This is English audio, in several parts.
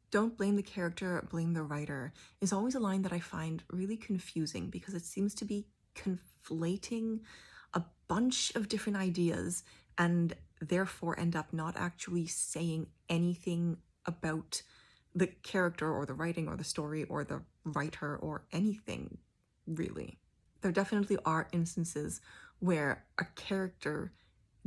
Don't blame the character, blame the writer is always a line that I find really confusing because it seems to be conflating a bunch of different ideas and therefore end up not actually saying anything about the character or the writing or the story or the writer or anything, really. There definitely are instances where a character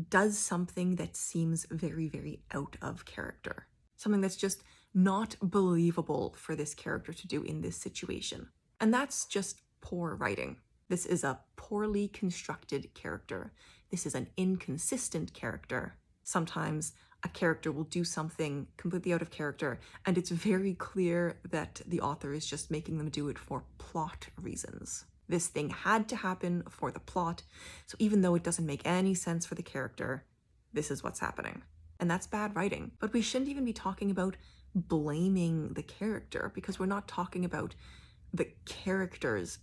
does something that seems very, very out of character. Something that's just not believable for this character to do in this situation. And that's just poor writing. This is a poorly constructed character. This is an inconsistent character. Sometimes a character will do something completely out of character, and it's very clear that the author is just making them do it for plot reasons. This thing had to happen for the plot, so even though it doesn't make any sense for the character, this is what's happening. And that's bad writing. But we shouldn't even be talking about blaming the character because we're not talking about the character's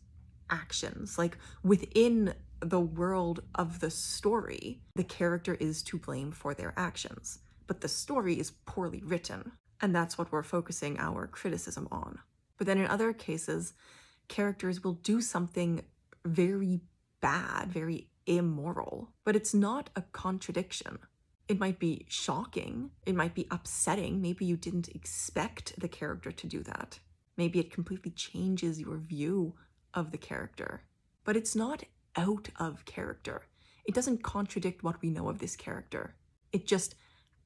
actions. Like within the world of the story, the character is to blame for their actions. But the story is poorly written, and that's what we're focusing our criticism on. But then in other cases, characters will do something very bad, very immoral, but it's not a contradiction. It might be shocking, it might be upsetting, maybe you didn't expect the character to do that. Maybe it completely changes your view of the character. But it's not out of character. It doesn't contradict what we know of this character. It just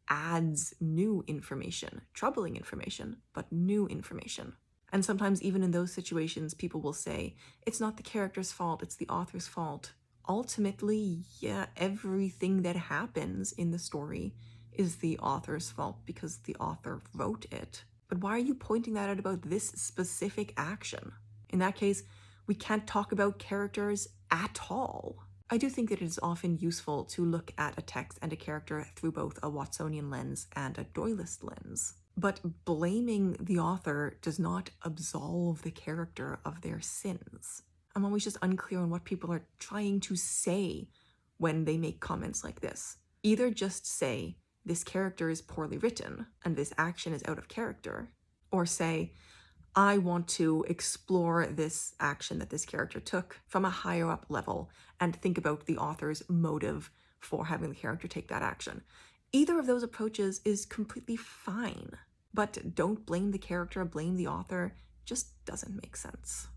adds new information, troubling information, but new information. And sometimes even in those situations, people will say, it's not the character's fault, it's the author's fault. Ultimately, yeah, everything that happens in the story is the author's fault because the author wrote it. But why are you pointing that out about this specific action? In that case, we can't talk about characters at all. I do think that it is often useful to look at a text and a character through both a Watsonian lens and a Doylist lens. But blaming the author does not absolve the character of their sins. I'm always just unclear on what people are trying to say when they make comments like this. Either just say, this character is poorly written and this action is out of character, or say, I want to explore this action that this character took from a higher up level and think about the author's motive for having the character take that action. Either of those approaches is completely fine, but don't blame the character, blame the author, just doesn't make sense.